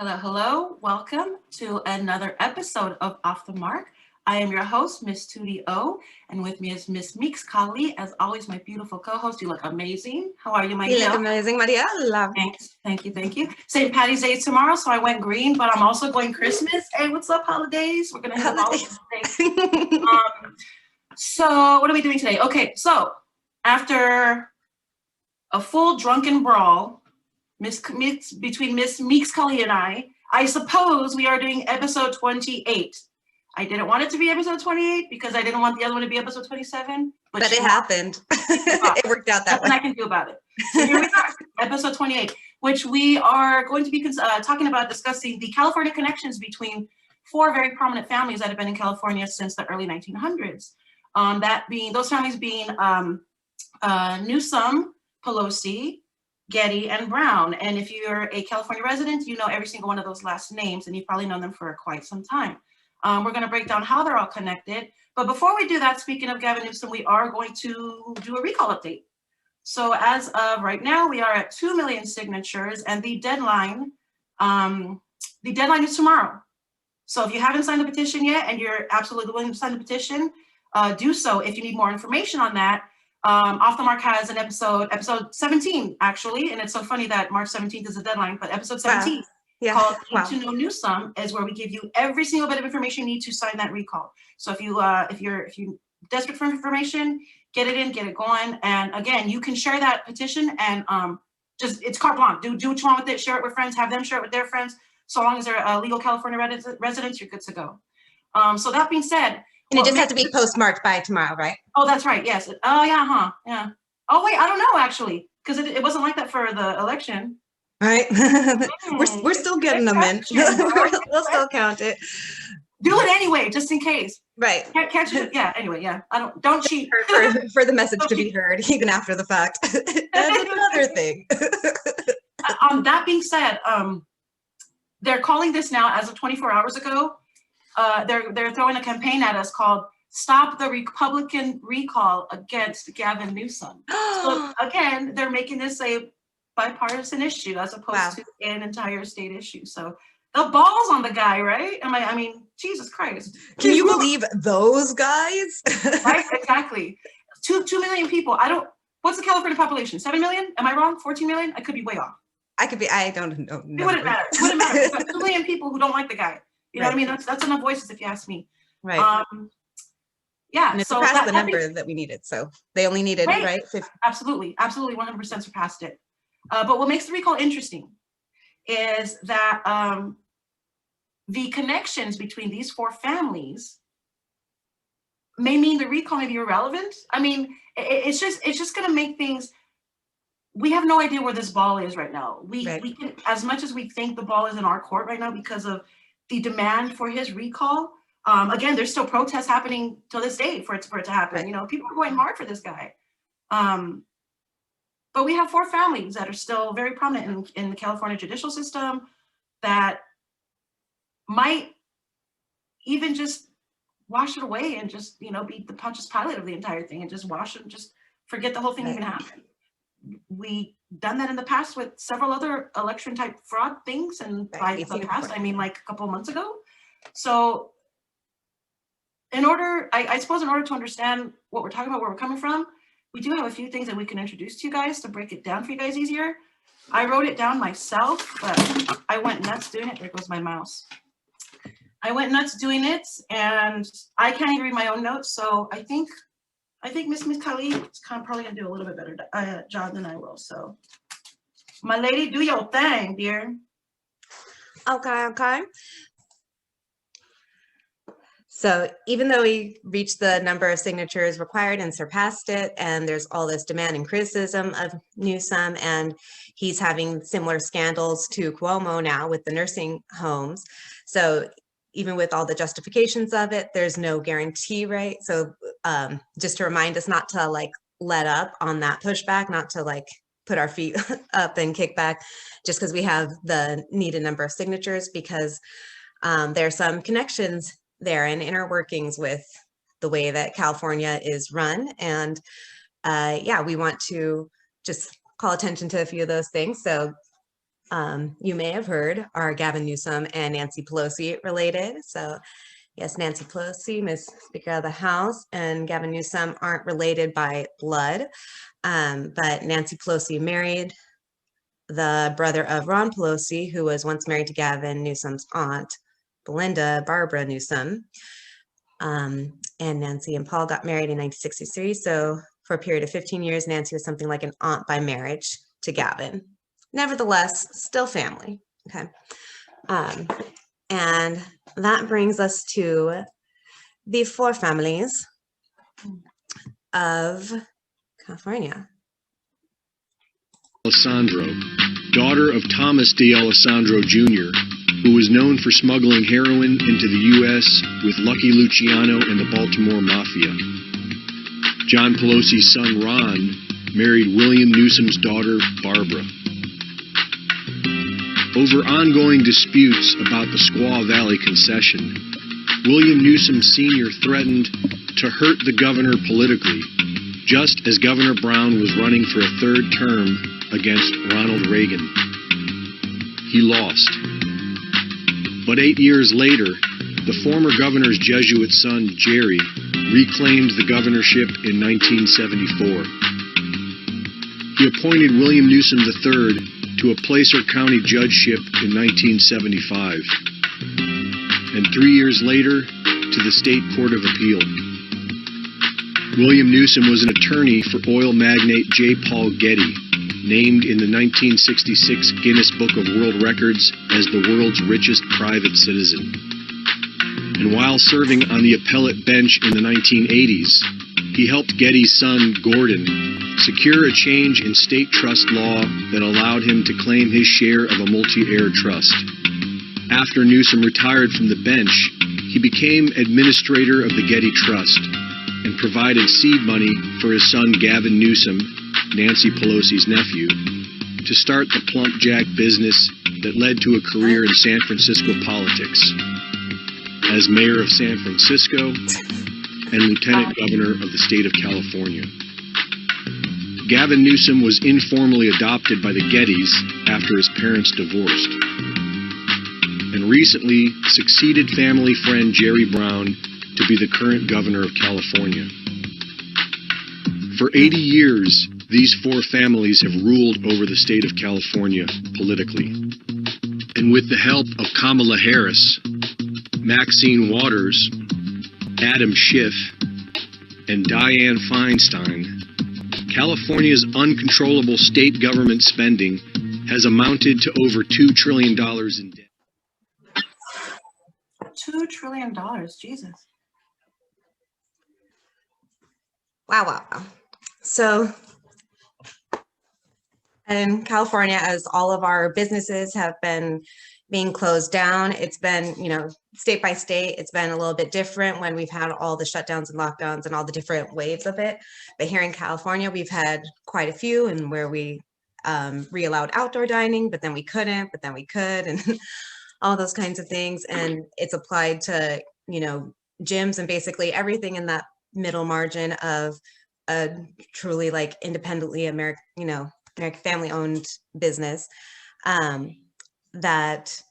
Hello, hello. Welcome to another episode of Off the Mark. I am your host, Miss Tootie O, and with me is Miss Meeks Kali. As always, my beautiful co-host. You look amazing. How are you, my dear? You look amazing, Maria. Thanks. Thank you. St. Patty's Day is tomorrow, so I went green, but I'm also going Christmas. Hey, what's up, holidays? We're going to hit all of them. So what are we doing today? Okay, so after a full drunken brawl between Miss Meeks Kali and I suppose we are doing episode 28. I didn't want it to be episode 28 because I didn't want the other one to be episode 27. But it happened. It worked out that way. Nothing I can do about it. So here we are, episode 28, which we are going to be talking about discussing the California connections between four very prominent families that have been in California since the early 1900s. Those families being Newsom, Pelosi, Getty, and Brown. And if you're a California resident, you know every single one of those last names, and you've probably known them for quite some time. We're going to break down how they're all connected. But before we do that, speaking of Gavin Newsom, we are going to do a recall update. So as of right now, we are at 2 million signatures, and the deadline is tomorrow. So if you haven't signed the petition yet, and you're absolutely willing to sign the petition, do so. If you need more information on that, Off the Mark has an episode 17 actually, and it's so funny that March 17th is the deadline, but episode 17 called Need to Know Newsom is where we give you every single bit of information you need to sign that recall. So if you're desperate for information, get it in, get it going. And again, you can share that petition and it's carte blanche. Do what you want with it, share it with friends, have them share it with their friends. So long as they're legal California residents, you're good to go. So that being said, and it just has to be postmarked by tomorrow, right? Oh, that's right. Yes. Oh, yeah. Yeah. Oh, wait. I don't know actually, because it wasn't like that for the election. Right. We're still getting them in. We'll still count it. Do it anyway, just in case. Right. Catch it. Yeah. Anyway. Yeah. Don't cheat. For the message to be heard, even after the fact. That's another thing. That being said, they're calling this now as of 24 hours ago. They're throwing a campaign at us called "Stop the Republican Recall Against Gavin Newsom." So again, they're making this a bipartisan issue as opposed to an entire state issue. So the ball's on the guy, right? I mean, Jesus Christ. Can you believe those guys? Right, exactly. 2 million people. What's the California population? 7 million? Am I wrong? 14 million? I could be way off. I don't know. It wouldn't matter. It wouldn't matter. We've got 2 million people who don't like the guy. You know what I mean? That's enough voices if you ask me. Right. Yeah. And it surpassed the number that we needed. So they only needed, right? Absolutely. 100% surpassed it. But what makes the recall interesting is that the connections between these four families may mean the recall may be irrelevant. I mean, it's just going to make things. We have no idea where this ball is right now. We can, as much as we think the ball is in our court right now because of the demand for his recall. Again, there's still protests happening to this day for it to happen. Right. You know, people are going hard for this guy. But we have four families that are still very prominent in the California judicial system that might even just wash it away and just, be the Pontius Pilate of the entire thing and just wash it and just forget the whole thing even happened. We done that in the past with several other election type fraud things, and by the past, I mean like a couple of months ago. So I suppose in order to understand what we're talking about, where we're coming from, we do have a few things that we can introduce to you guys to break it down for you guys easier. I wrote it down myself, but I went nuts doing it. There goes my mouse. I went nuts doing it, and I can't even read my own notes. So I think Miss Kali is probably gonna do a little bit better job than I will. So, my lady, do your thing, dear. Okay. So even though we reached the number of signatures required and surpassed it, and there's all this demand and criticism of Newsom, and he's having similar scandals to Cuomo now with the nursing homes. So even with all the justifications of it, there's no guarantee, right? So just to remind us not to let up on that pushback, not to put our feet up and kick back just because we have the needed number of signatures, because there are some connections there and inner workings with the way that California is run. And we want to just call attention to a few of those things. So you may have heard are Gavin Newsom and Nancy Pelosi related. So yes, Nancy Pelosi, Miss Speaker of the House, and Gavin Newsom aren't related by blood, but Nancy Pelosi married the brother of Ron Pelosi, who was once married to Gavin Newsom's aunt, Belinda Barbara Newsom. And Nancy and Paul got married in 1963. So for a period of 15 years, Nancy was something like an aunt by marriage to Gavin. Nevertheless, still family. Okay. And that brings us to the four families of California. Alessandro, daughter of Thomas D. Alessandro Jr., who was known for smuggling heroin into the U.S. with Lucky Luciano and the Baltimore Mafia. John Pelosi's son Ron married William Newsom's daughter Barbara. Over ongoing disputes about the Squaw Valley concession, William Newsom Sr. threatened to hurt the governor politically, just as Governor Brown was running for a third term against Ronald Reagan. He lost. But 8 years later, the former governor's Jesuit son, Jerry, reclaimed the governorship in 1974. He appointed William Newsom III to a Placer County judgeship in 1975, and 3 years later to the State Court of Appeal. William Newsom was an attorney for oil magnate J. Paul Getty, named in the 1966 Guinness Book of World Records as the world's richest private citizen. And while serving on the appellate bench in the 1980s, he helped Getty's son, Gordon, secure a change in state trust law that allowed him to claim his share of a multi-heir trust. After Newsom retired from the bench, he became administrator of the Getty Trust and provided seed money for his son Gavin Newsom, Nancy Pelosi's nephew, to start the plump jack business that led to a career in San Francisco politics as mayor of San Francisco and lieutenant governor of the state of California. Gavin Newsom was informally adopted by the Gettys after his parents divorced, and recently succeeded family friend Jerry Brown to be the current governor of California. For 80 years, these four families have ruled over the state of California politically. And with the help of Kamala Harris, Maxine Waters, Adam Schiff, and Dianne Feinstein, California's uncontrollable state government spending has amounted to over $2 trillion in debt. $2 trillion, Jesus. Wow. So in California, as all of our businesses have been being closed down, it's been, state by state, it's been a little bit different when we've had all the shutdowns and lockdowns and all the different waves of it. But here in California, we've had quite a few, and where we re-allowed outdoor dining, but then we couldn't, but then we could, and all those kinds of things. And it's applied to, gyms and basically everything in that middle margin of a truly like independently American family-owned business. That,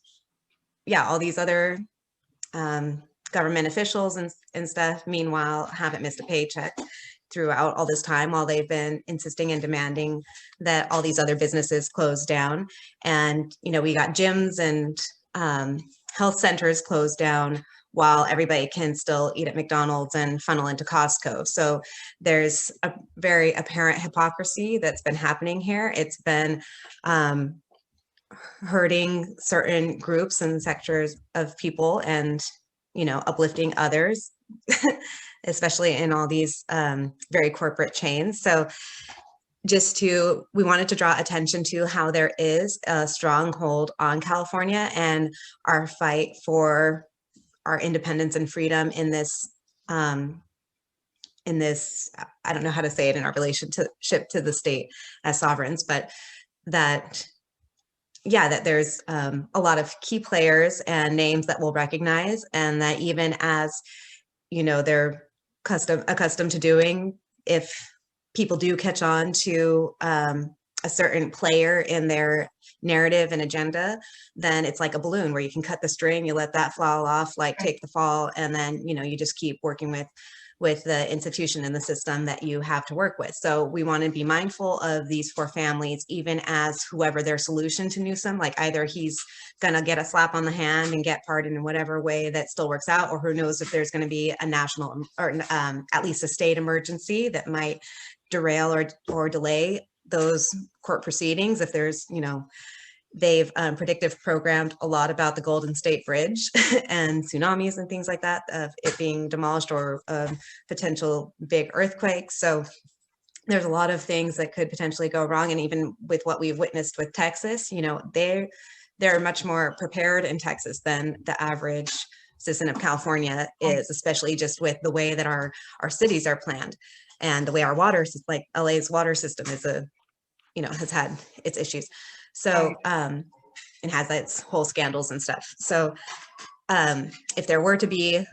all these other government officials and stuff, meanwhile, haven't missed a paycheck throughout all this time, while they've been insisting and demanding that all these other businesses close down. And, we got gyms and health centers closed down while everybody can still eat at McDonald's and funnel into Costco. So there's a very apparent hypocrisy that's been happening here. It's been hurting certain groups and sectors of people and, uplifting others, especially in all these very corporate chains. So we wanted to draw attention to how there is a stronghold on California and our fight for our independence and freedom in this, I don't know how to say it, in our relationship to the state as sovereigns, but that there's a lot of key players and names that we'll recognize, and that even as, they're accustomed to doing, if people do catch on to a certain player in their narrative and agenda, then it's like a balloon where you can cut the string, you let that fall off, like take the fall, and then, you know, you just keep working with the institution and the system that you have to work with. So we want to be mindful of these 4 families, even as whoever their solution to Newsom, like either he's going to get a slap on the hand and get pardoned in whatever way that still works out, or who knows if there's going to be a national or at least a state emergency that might derail or delay those court proceedings. If there's, you know, they've predictive programmed a lot about the Golden State Bridge and tsunamis and things like that, of it being demolished, or potential big earthquakes. So there's a lot of things that could potentially go wrong. And even with what we've witnessed with Texas, you know, they're much more prepared in Texas than the average citizen of California is, especially just with the way that our cities are planned and the way our water, like LA's water system is has had its issues. So, and has its whole scandals and stuff. So if there were to be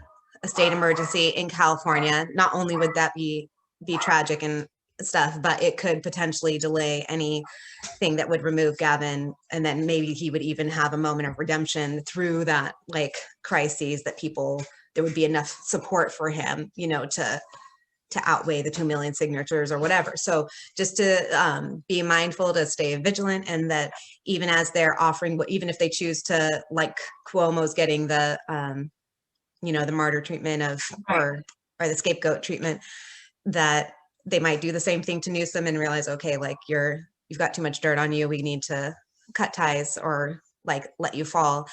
a state emergency in California, not only would that be tragic and stuff, but it could potentially delay anything that would remove Gavin. And then maybe he would even have a moment of redemption through that, like, crises, that there would be enough support for him, you know, to outweigh the 2 million signatures or whatever. So just to be mindful, to stay vigilant, and that even as they're offering, even if they choose to, like Cuomo's getting the, the martyr treatment or the scapegoat treatment, that they might do the same thing to Newsom and realize, okay, like you've got too much dirt on you. We need to cut ties or like let you fall.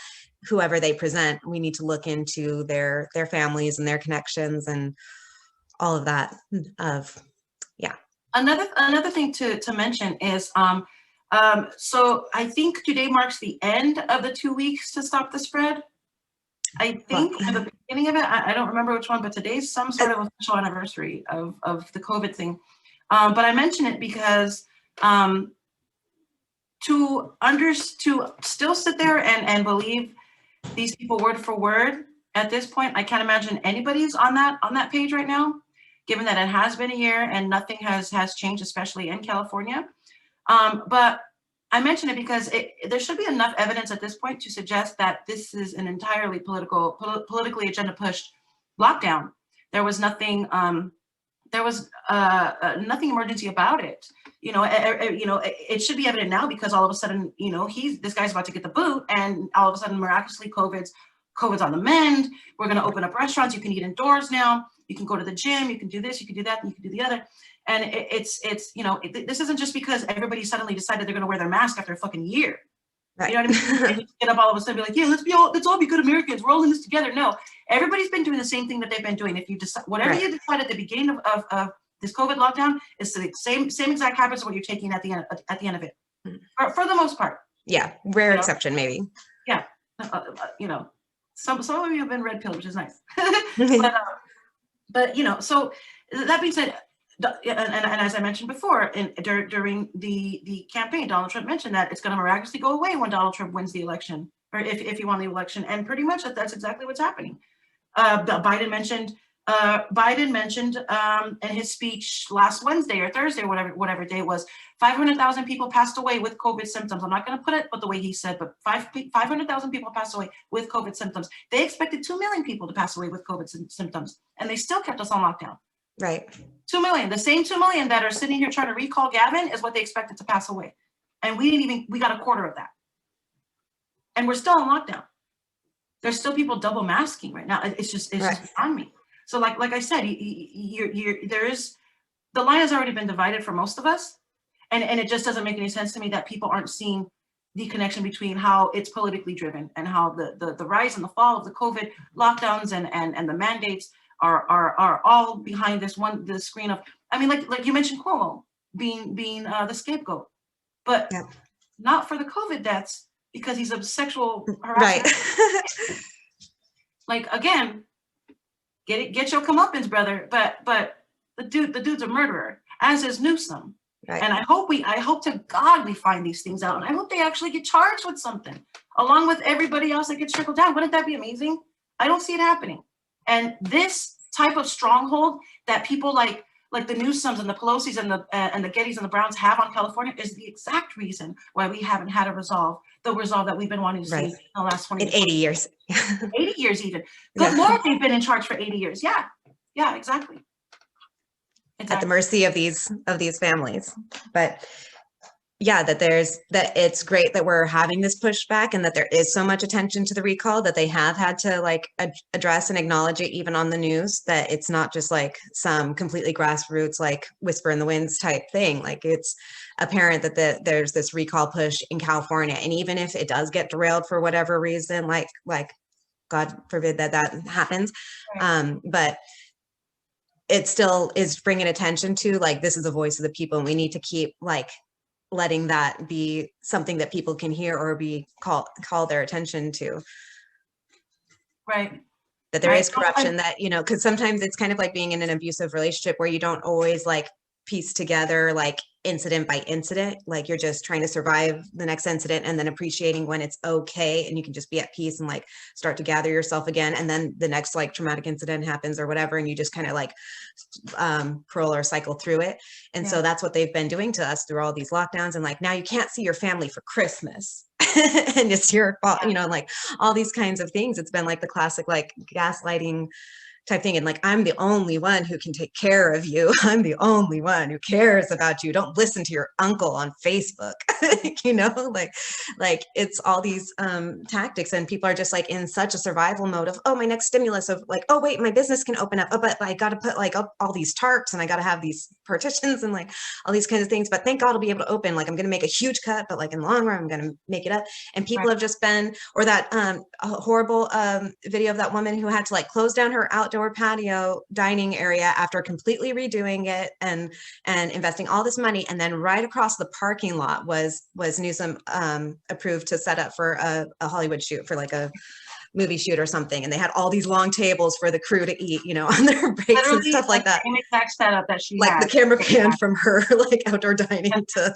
Whoever they present, we need to look into their families and their connections and all of that. Another thing to mention is so I think today marks the end of the 2 weeks to stop the spread. I think at the beginning of it, I don't remember which one, but today's some sort of official anniversary of the COVID thing. But I mention it because to still sit there and believe these people word for word at this point, I can't imagine anybody's on that page right now, given that it has been a year and nothing has changed, especially in California. But I mention it because there should be enough evidence at this point to suggest that this is an entirely politically agenda pushed lockdown. There was nothing nothing emergency about it. It should be evident now, because all of a sudden, this guy's about to get the boot, and all of a sudden, miraculously, COVID's on the mend. We're going to open up restaurants. You can eat indoors now. You can go to the gym. You can do this. You can do that. And you can do the other. And this isn't just because everybody suddenly decided they're going to wear their mask after a fucking year. Right. You know what I mean? They just get up all of a sudden and be like, yeah, let's all be good Americans. We're all in this together. No, everybody's been doing the same thing that they've been doing. If you decide, whatever you decide at the beginning of this COVID lockdown is the same exact habits of what you're taking at the end of it, for the most part. Yeah, rare exception maybe. Yeah, some of you have been red pilled, which is nice. but so that being said, and as I mentioned before, during the campaign, Donald Trump mentioned that it's going to miraculously go away when Donald Trump wins the election, or if he won the election, and pretty much that's exactly what's happening. Biden mentioned in his speech last Wednesday or Thursday, whatever day it was, 500,000 people passed away with COVID symptoms. I'm not going to put it the way he said, but 500,000 people passed away with COVID symptoms. They expected 2 million people to pass away with COVID symptoms, and they still kept us on lockdown. Right. 2 million, the same 2 million that are sitting here trying to recall Gavin is what they expected to pass away. And we got a quarter of that. And we're still on lockdown. There's still people double masking right now. It's just beyond me. So like I said, the line has already been divided for most of us. And it just doesn't make any sense to me that people aren't seeing the connection between how it's politically driven and how the rise and the fall of the COVID lockdowns and the mandates are all behind the screen of, I mean, like you mentioned Cuomo being the scapegoat, but not for the COVID deaths, because he's a sexual harasser. Right. Like, again, get your comeuppance, brother. But the dude's a murderer, as is Newsom. Right. And I hope to God we find these things out, and I hope they actually get charged with something, along with everybody else that gets trickled down. Wouldn't that be amazing? I don't see it happening. And this type of stronghold that people like like the Newsoms and the Pelosi's and the Gettys and the Browns have on California is the exact reason why we haven't had the resolve that we've been wanting to see in the last 20 in 80 years. 80 years even. Good Lord, they've been in charge for 80 years. Yeah, exactly. At the mercy of these families. But yeah, that it's great that we're having this pushback and that there is so much attention to the recall, that they have had to like address and acknowledge it even on the news, that it's not just like some completely grassroots like whisper in the winds type thing. Like it's apparent that there's this recall push in California, and even if it does get derailed for whatever reason, like God forbid that happens, but it still is bringing attention to like, this is the voice of the people, and we need to keep like letting that be something that people can hear or be call their attention to. Right. That there is corruption, that, you know, because sometimes it's kind of like being in an abusive relationship where you don't always like piece together like incident by incident, like you're just trying to survive the next incident and then appreciating when it's okay and you can just be at peace and like start to gather yourself again, and then the next like traumatic incident happens or whatever, and you just kind of like crawl or cycle through it. And so that's what they've been doing to us through all these lockdowns, and like now you can't see your family for Christmas and it's your fault, you know, like all these kinds of things. It's been like the classic like gaslighting type thing, and like, I'm the only one who can take care of you, I'm the only one who cares about you, don't listen to your uncle on Facebook. You know, like it's all these tactics, and people are just like in such a survival mode of, oh, my next stimulus, of like, oh wait, my business can open up, oh, but I got to put like up all these tarps and I got to have these partitions and like all these kinds of things, but thank God I'll be able to open, like I'm going to make a huge cut, but like in the long run I'm going to make it up. And people have just been, or that horrible video of that woman who had to like close down her outdoor patio dining area after completely redoing it and investing all this money, and then right across the parking lot was Newsom approved to set up for a Hollywood shoot, for like a movie shoot or something, and they had all these long tables for the crew to eat, you know, on their breaks. Literally, and stuff like that. Same exact setup that she like had. The camera panned from her like outdoor dining to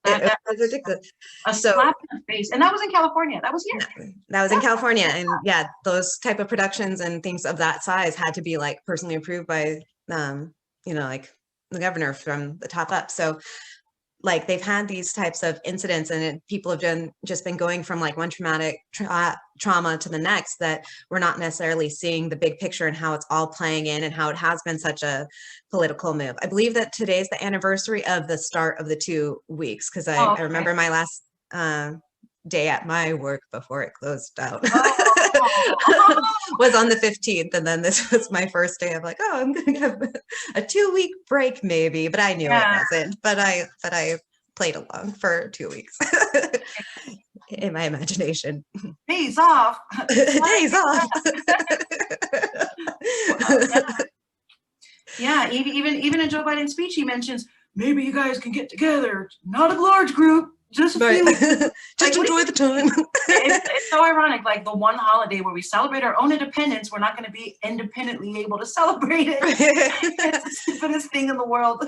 that was ridiculous. A slap in the face. And that was in California. That was here. No, that was in California. And yeah, those type of productions and things of that size had to be like personally approved by you know, like the governor from the top up. So like they've had these types of incidents, and people have just been going from like one traumatic trauma to the next, that we're not necessarily seeing the big picture and how it's all playing in and how it has been such a political move. I believe that today's the anniversary of the start of the 2 weeks, because I remember my last day at my work before it closed out was on the 15th, and then this was my first day of like, oh, I'm gonna have a 2-week break maybe, but I knew it wasn't, but I played along for 2 weeks in my imagination. Days off. Days off. Yeah, even in Joe Biden's speech, he mentions maybe you guys can get together, not a large group, just a few. Just like, enjoy the time. It's so ironic. Like the one holiday where we celebrate our own independence, we're not going to be independently able to celebrate it. It's the stupidest thing in the world.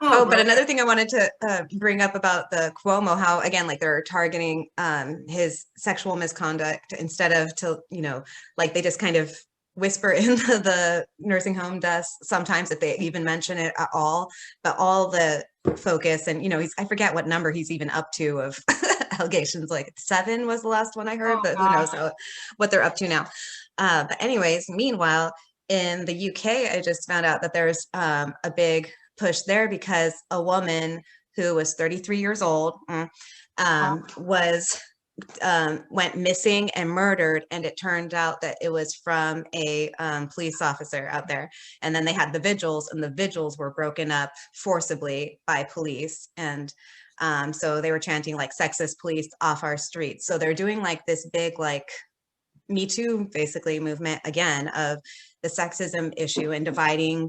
But another thing I wanted to bring up about the Cuomo, how again, like they're targeting his sexual misconduct instead of you know, like they just kind of whisper in the nursing home desk sometimes, if they even mention it at all, but all the focus, and you know, I forget what number he's even up to of allegations, like 7 was the last one I heard, but who knows what they're up to now. But anyways, meanwhile, in the UK, I just found out that there's a big push there because a woman who was 33 years old went missing and murdered, and it turned out that it was from a police officer out there. And then they had the vigils, and the vigils were broken up forcibly by police, and so they were chanting like sexist police off our streets. So they're doing like this big like Me Too basically movement again of the sexism issue and dividing.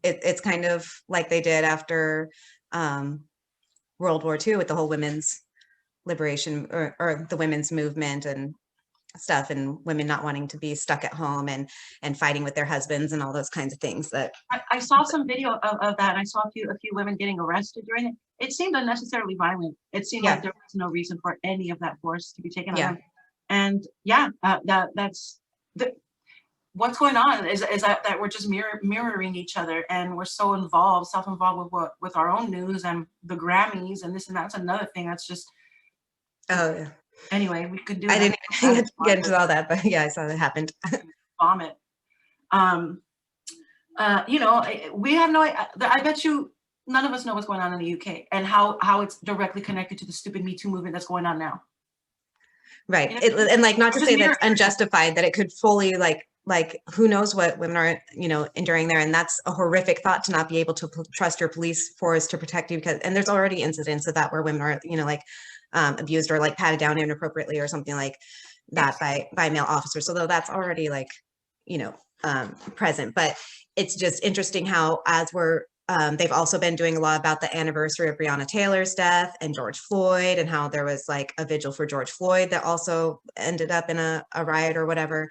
It's kind of like they did after World War II with the whole women's liberation or the women's movement and stuff, and women not wanting to be stuck at home and fighting with their husbands and all those kinds of things. That I saw some video of that, and I saw a few women getting arrested during it. It seemed unnecessarily violent. It seemed like there was no reason for any of that force to be taken on. And that's what's going on is that we're just mirroring each other, and we're so self-involved with our own news and the Grammys and this and that's another thing that's just. Oh yeah. Anyway, we could do. I didn't even get into all that, but yeah, I saw that happened. Vomit. You know, we have no. I bet you none of us know what's going on in the UK and how it's directly connected to the stupid Me Too movement that's going on now. Right. You know? And like, not to Just say that's mirror- unjustified, that it could fully like who knows what women are, you know, enduring there. And that's a horrific thought, to not be able to trust your police force to protect you, because, and there's already incidents of that where women are, you know, like abused or like patted down inappropriately or something like that by male officers. So though that's already like, you know, present, but it's just interesting how as we're they've also been doing a lot about the anniversary of Breonna Taylor's death and George Floyd, and how there was like a vigil for George Floyd that also ended up in a riot or whatever.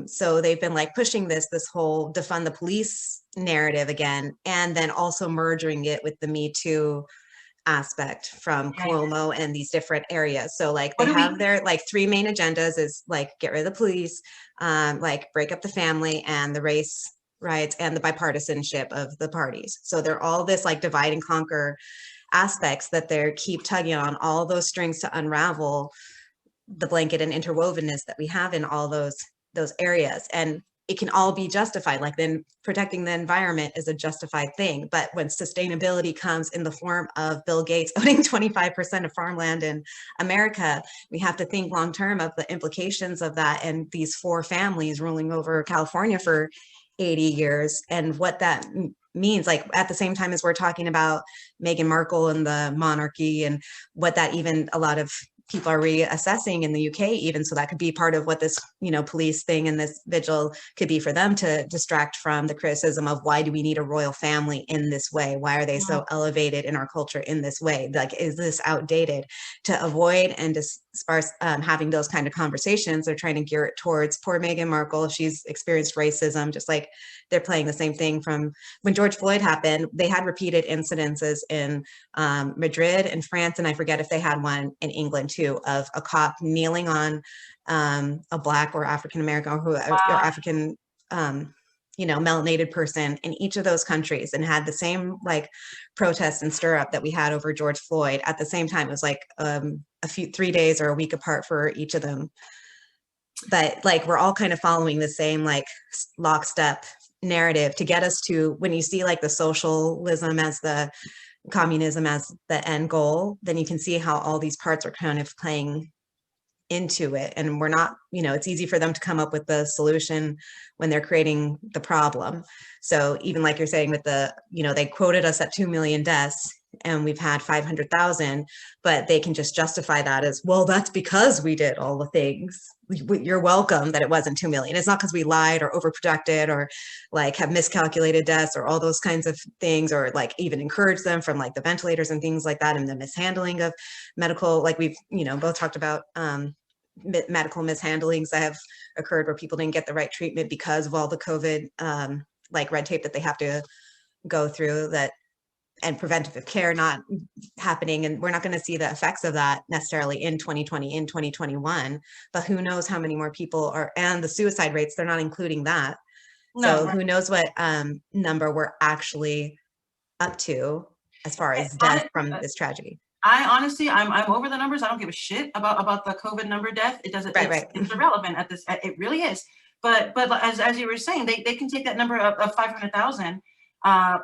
So they've been like pushing this whole defund the police narrative again, and then also merging it with the Me Too aspect from Cuomo and these different areas. So like they have their like three main agendas is like get rid of the police, like break up the family, and the race riots, and the bipartisanship of the parties. So they're all this like divide and conquer aspects that they keep tugging on all those strings to unravel the blanket and interwovenness that we have in all those areas. And it can all be justified, like then protecting the environment is a justified thing. But when sustainability comes in the form of Bill Gates owning 25% of farmland in America, we have to think long term of the implications of that, and these four families ruling over California for 80 years and what that means. Like at the same time as we're talking about Meghan Markle and the monarchy, and what that even a lot of people are reassessing in the UK even. So that could be part of what this, you know, police thing and this vigil could be for them, to distract from the criticism of why do we need a royal family in this way? Why are they so elevated in our culture in this way? Like, is this outdated? To avoid and disperse having those kind of conversations, they're trying to gear it towards poor Meghan Markle. She's experienced racism, just like they're playing the same thing from when George Floyd happened. They had repeated incidences in Madrid and France, and I forget if they had one in England too, of a cop kneeling on a Black or African American or African, you know, melanated person in each of those countries, and had the same like protests and stir up that we had over George Floyd at the same time. It was like 3 days or a week apart for each of them. But like we're all kind of following the same like lockstep narrative to get us to, when you see like the socialism as the communism as the end goal, then you can see how all these parts are kind of playing into it. And we're not, you know, it's easy for them to come up with the solution when they're creating the problem. So even like you're saying with the, you know, they quoted us at 2 million deaths and we've had 500,000, but they can just justify that as, well, that's because we did all the things. You're welcome that it wasn't 2 million. It's not because we lied or overprojected or like have miscalculated deaths or all those kinds of things, or like even encourage them from like the ventilators and things like that, and the mishandling of medical, like we've, you know, both talked about medical mishandlings that have occurred where people didn't get the right treatment because of all the COVID like red tape that they have to go through, that and preventative care not happening. And we're not going to see the effects of that necessarily in 2020, in 2021, but who knows how many more people are, and the suicide rates, they're not including that. So who knows what number we're actually up to as far as death from this tragedy. I honestly, I'm over the numbers. I don't give a shit about the COVID number death. It doesn't, it's irrelevant at this, it really is. But as you were saying, they can take that number of 500,000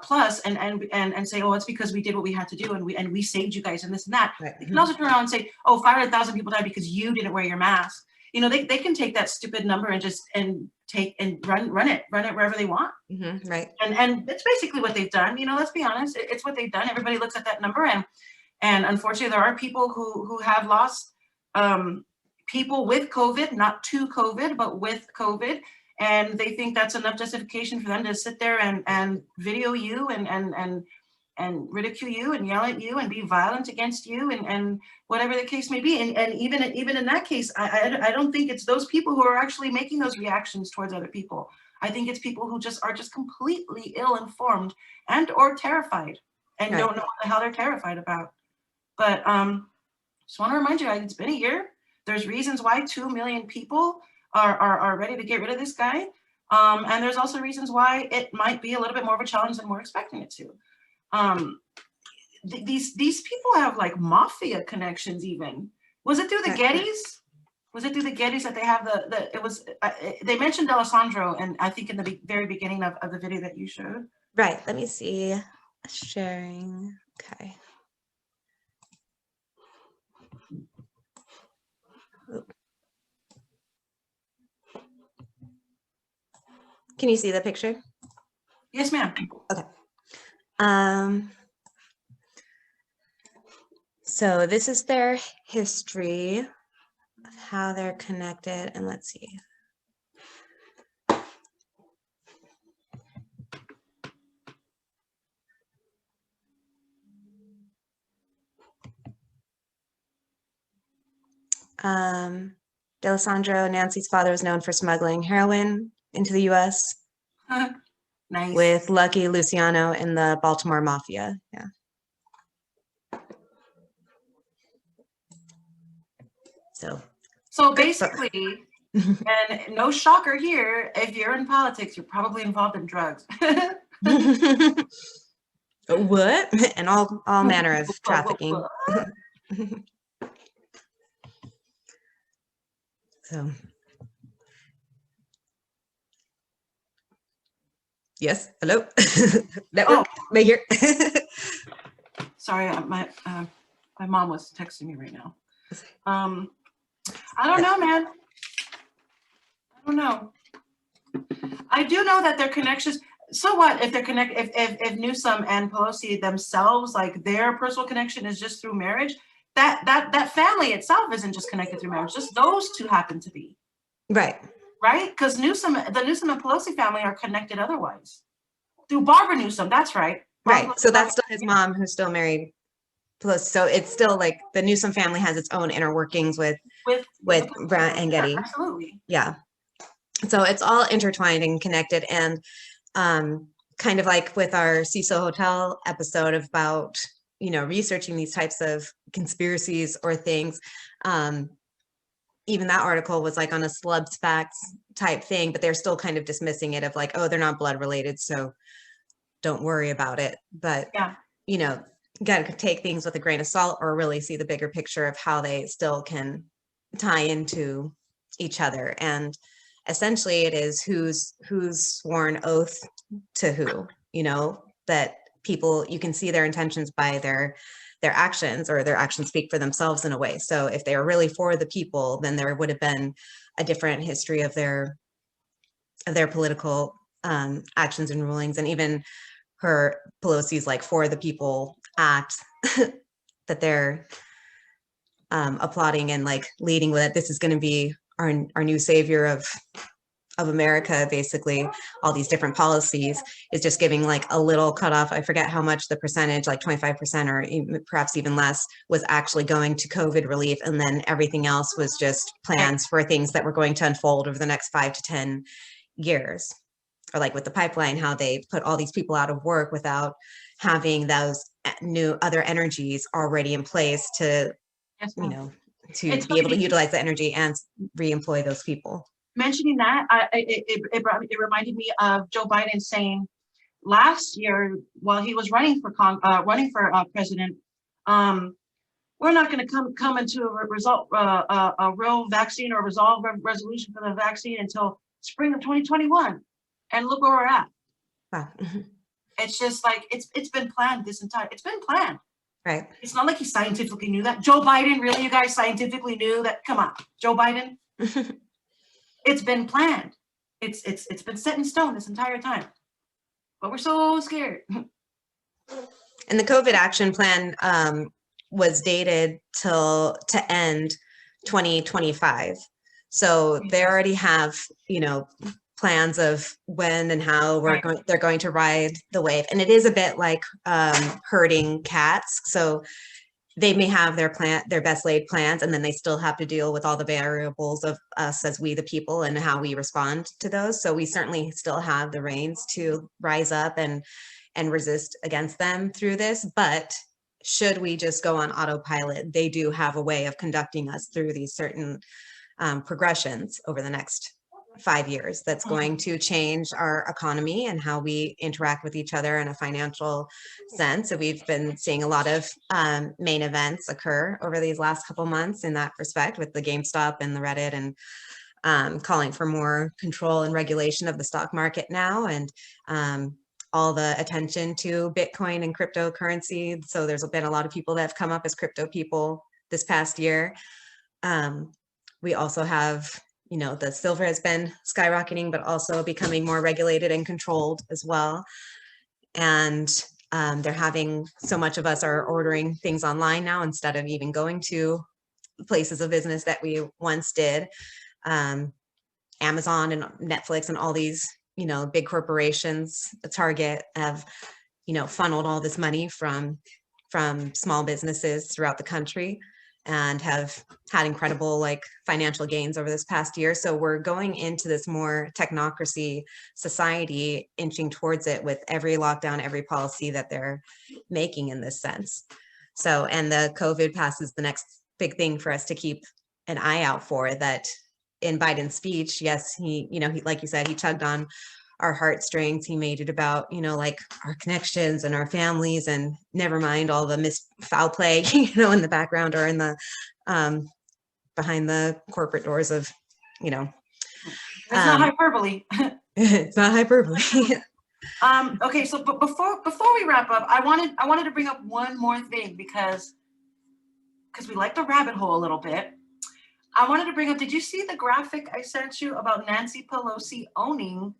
plus and say, oh, it's because we did what we had to do and we saved you guys and this and that. Right. They can also turn around and say, oh, 500,000 people died because you didn't wear your mask. You know, they can take that stupid number and just take and run it wherever they want. Mm-hmm, right. And it's basically what they've done. You know, let's be honest, it's what they've done. Everybody looks at that number and unfortunately there are people who have lost people with COVID, not to COVID, but with COVID. And they think that's enough justification for them to sit there and video you and ridicule you and yell at you and be violent against you and whatever the case may be. And even in that case, I don't think it's those people who are actually making those reactions towards other people. I think it's people who just are just completely ill-informed and or terrified and don't know what the hell they're terrified about. But just want to remind you, it's been a year. There's reasons why 2 million people are ready to get rid of this guy. And there's also reasons why it might be a little bit more of a challenge than we're expecting it to. These people have like mafia connections even. Was it through the Gettys? Was it through the Gettys that they have they mentioned Alessandro, and I think in the very beginning of the video that you showed. Right, let me see, sharing, okay. Oop. Can you see the picture? Yes, ma'am. Okay. So this is their history of how they're connected, and let's see. D'Alessandro, Nancy's father, was known for smuggling heroin into the U.S. Nice. with Lucky Luciano in the Baltimore Mafia. Yeah. So basically, and no shocker here, if you're in politics, you're probably involved in drugs. What? And all manner of trafficking. So, yes, hello, network, right here. Sorry, my mom was texting me right now. I don't know, man. I don't know. I do know that their connections. So what if they're if Newsom and Pelosi themselves, like their personal connection is just through marriage? That family itself isn't just connected through marriage. Just those two happen to be. Right. Right? Because the Newsom and Pelosi family are connected otherwise. Through Barbara Newsom, that's right. Right. So that's still his mom, who's still married Pelosi. So it's still like the Newsom family has its own inner workings with Brown and Getty. Absolutely. Yeah. So it's all intertwined and connected, and kind of like with our Cecil Hotel episode about, you know, researching these types of conspiracies or things. Even that article was like on a celebs facts type thing, but they're still kind of dismissing it of like, oh, they're not blood related, so don't worry about it. But yeah, you know, got to take things with a grain of salt, or really see the bigger picture of how they still can tie into each other. And essentially it is who's sworn oath to who, you know, that people, you can see their intentions by their actions, or their actions speak for themselves in a way. So if they are really for the people, then there would have been a different history of their political actions and rulings. And even Pelosi's like For the People act that they're applauding and like leading with it. This is going to be our new savior of America. Basically, all these different policies is just giving like a little cutoff. I forget how much the percentage, like 25% or even, perhaps even less, was actually going to COVID relief. And then everything else was just plans for things that were going to unfold over the next 5 to 10 years. Or like with the pipeline, how they put all these people out of work without having those new other energies already in place to, you know, to be able to utilize the energy and re-employ those people. Mentioning that, it reminded me of Joe Biden saying last year while he was running for president, we're not going to come into a real vaccine or resolution for the vaccine until spring of 2021. And look where we're at. Wow. It's just like it's been planned it's been planned. Right. It's not like he scientifically knew that. Joe Biden, really, you guys scientifically knew that? Come on, Joe Biden. It's been planned. It's been set in stone this entire time. But we're so scared. And the COVID action plan was dated to end 2025. So they already have, you know, plans of when and how they're going to ride the wave. And it is a bit like herding cats. So they may have their best laid plans, and then they still have to deal with all the variables of us as we the people and how we respond to those. So we certainly still have the reins to rise up and resist against them through this. But should we just go on autopilot, they do have a way of conducting us through these certain progressions over the next 5 years that's going to change our economy and how we interact with each other in a financial sense. So we've been seeing a lot of main events occur over these last couple months in that respect, with the GameStop and the Reddit, and calling for more control and regulation of the stock market now, and all the attention to Bitcoin and cryptocurrency. So there's been a lot of people that have come up as crypto people this past year. We also have, the silver has been skyrocketing, but also becoming more regulated and controlled as well. And they're having, so much of us are ordering things online now instead of even going to places of business that we once did. Amazon and Netflix and all these, big corporations, Target, have, funneled all this money from small businesses throughout the country, and have had incredible financial gains over this past year. So we're going into this more technocracy society, inching towards it with every lockdown, every policy that they're making in this sense. So, and the COVID pass is the next big thing for us to keep an eye out for. That in Biden's speech, yes, he, like you said, he tugged on our heartstrings. He made it about, our connections and our families, and never mind all the foul play, in the background or in the behind the corporate doors of, It's not hyperbole. It's not hyperbole. Okay, so but before we wrap up, I wanted to bring up one more thing, because we like the rabbit hole a little bit. I wanted to bring up, did you see the graphic I sent you about Nancy Pelosi owning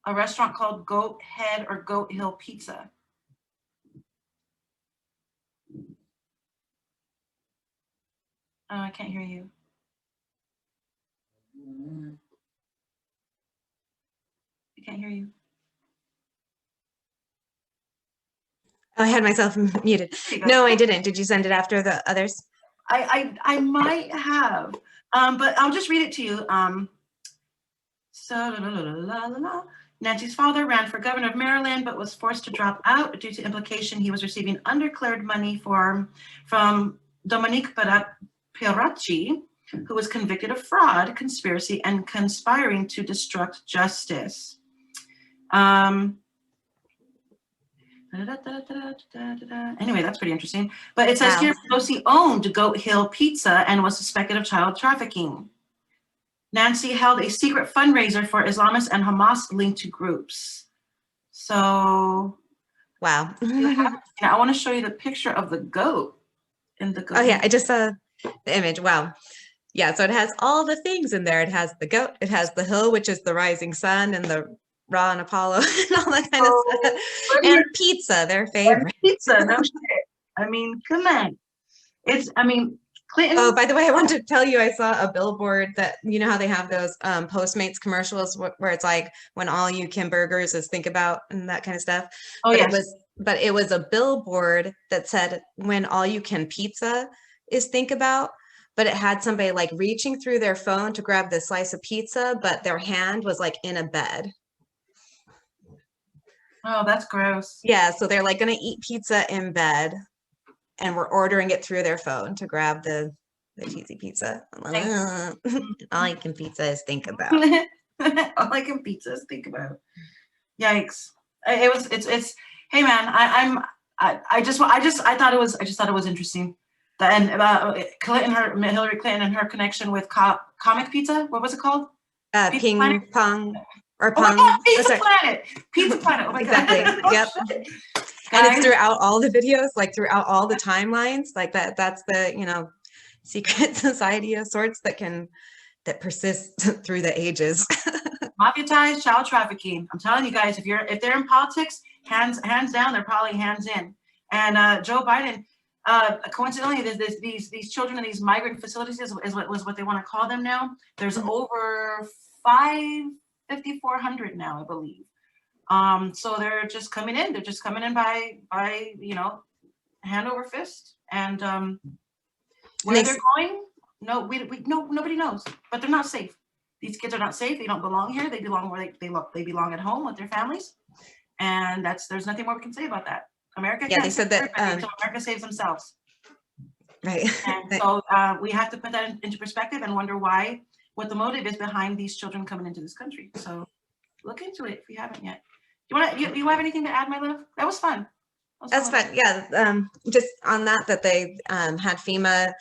a restaurant called Goat Head or Goat Hill Pizza? Oh, I can't hear you. I can't hear you. I had myself muted. No, I didn't. Did you send it after the others? I might have, but I'll just read it to you. Nancy's father ran for governor of Maryland, but was forced to drop out due to implication he was receiving undeclared money from Dominique Peracci, who was convicted of fraud, conspiracy, and conspiring to destruct justice. Anyway, that's pretty interesting. But it says here, Pelosi owned Goat Hill Pizza and was suspected of child trafficking. Nancy held a secret fundraiser for Islamists and Hamas linked to groups. So, wow. I want to show you the picture of the goat in the goat. Oh yeah, I just saw the image. Wow. Yeah, so it has all the things in there. It has the goat, it has the hill, which is the rising sun, and the Ra and Apollo and all that kind of stuff. And pizza, their favorite. Pizza, no shit. I mean, come on. Clinton. Oh, by the way, I wanted to tell you, I saw a billboard that, how they have those Postmates commercials where it's like, when all you can burgers is think about, and that kind of stuff. Oh, but yes. It was a billboard that said, when all you can pizza is think about. But it had somebody reaching through their phone to grab the slice of pizza, but their hand was in a bed. Oh, that's gross. Yeah, so they're going to eat pizza in bed, and we're ordering it through their phone to grab the cheesy pizza. All I can pizza is think about. All I can pizza is think about. Yikes! It's. Hey man, I just thought it was interesting. And Hillary Clinton and her connection with Comic Pizza. What was it called? Ping Planet? Pong or Oh Pong. my God, Pizza Planet. Pizza Planet. Oh my Exactly. God. Oh, yep. shit. And Guys, it's throughout all the videos, throughout all the timelines, that's the, secret society of sorts that persists through the ages. mafia ties, child trafficking. I'm telling you guys, if they're in politics, hands down, they're probably hands in. And Joe Biden, coincidentally, there's these children in these migrant facilities is what they want to call them now. There's over 5,400 now, I believe. So they're just coming in. They're just coming in by hand over fist. And where they're going, nobody knows. But they're not safe. These kids are not safe. They don't belong here. They belong where they belong at home with their families. And there's nothing more we can say about that. America. Yeah, they said that until America saves themselves. Right. And so we have to put that into perspective and wonder why what the motive is behind these children coming into this country. So look into it if you haven't yet. You have anything to add, my love? That was fun. That's fun. Yeah. Just on that they had FEMA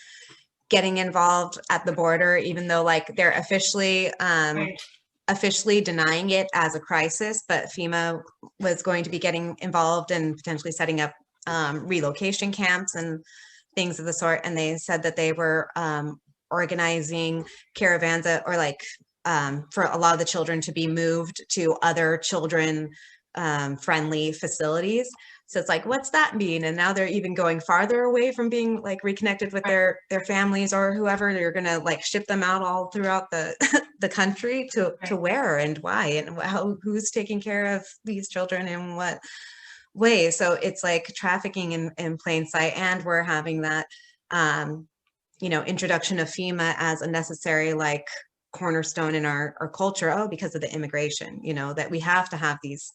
getting involved at the border, even though like they're officially denying it as a crisis, but FEMA was going to be getting involved and potentially setting up relocation camps and things of the sort. And they said that they were organizing caravans or like for a lot of the children to be moved to other children friendly facilities. So it's like, what's that mean? And now they're even going farther away from being like reconnected with their families or whoever. They're gonna like ship them out all throughout the the country to where and why and who's taking care of these children in what way. So it's like trafficking in plain sight, and we're having that introduction of FEMA as a necessary like cornerstone in our culture. Because of the immigration, that we have to have these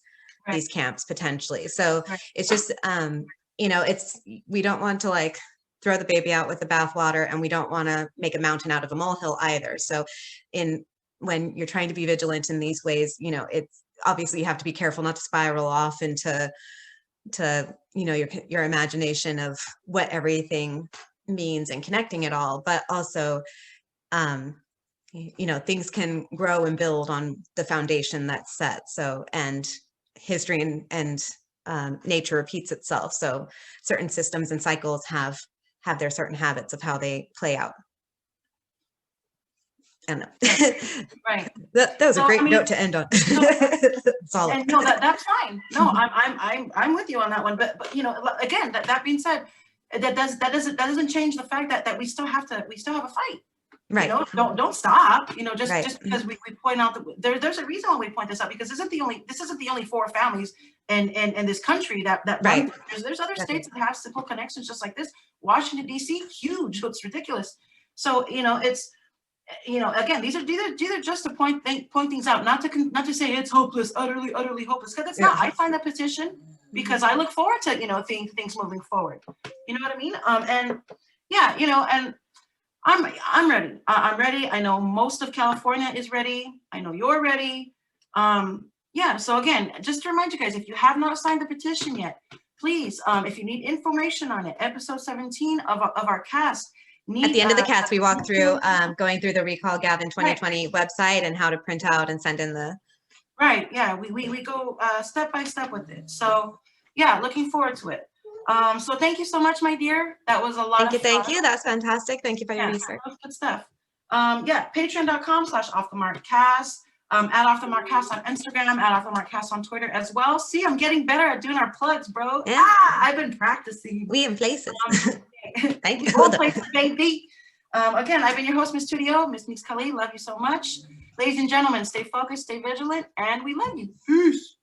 camps potentially. So it's just we don't want to like throw the baby out with the bathwater, and we don't want to make a mountain out of a molehill either. So when you're trying to be vigilant in these ways, it's obviously you have to be careful not to spiral off into your imagination of what everything means and connecting it all, but also things can grow and build on the foundation that's set. So, and history and nature repeats itself. So certain systems and cycles have their certain habits of how they play out. And right. That was a great note to end on. That's fine. No, I'm with you on that one. But again, that being said, that doesn't change the fact that we still have a fight. Right. Don't stop. Just because we point out that there's a reason why we point this out, because this isn't the only 4 families in this country that right. There's other states that have simple connections just like this. Washington D.C. huge. It's ridiculous. So it's again, these are just to point things out, not to say it's hopeless, utterly hopeless, because it's not. I signed that petition because I look forward to things moving forward. You know what I mean? And I'm ready. I'm ready. I know most of California is ready. I know you're ready. So again, just to remind you guys, if you have not signed the petition yet, please, if you need information on it, episode 17 of our cast. At the end of the cast, we walk through going through the Recall Gavin 2020 website and how to print out and send in the. Right. Yeah. We go step by step with it. So yeah, looking forward to it. So thank you so much, my dear. That was a lot of fun. Thank you. That's fantastic. Thank you for your research. That was good stuff. Patreon.com/offthemarkcast. At Off the Mark Cast on Instagram, at Off the Mark Cast on Twitter as well. See, I'm getting better at doing our plugs, bro. Yeah. I've been practicing. We in places. Thank you. All places, baby. Again, I've been your host, Miss Studio, Miss Nix Khalid. Love you so much. Ladies and gentlemen, stay focused, stay vigilant, and we love you. Peace.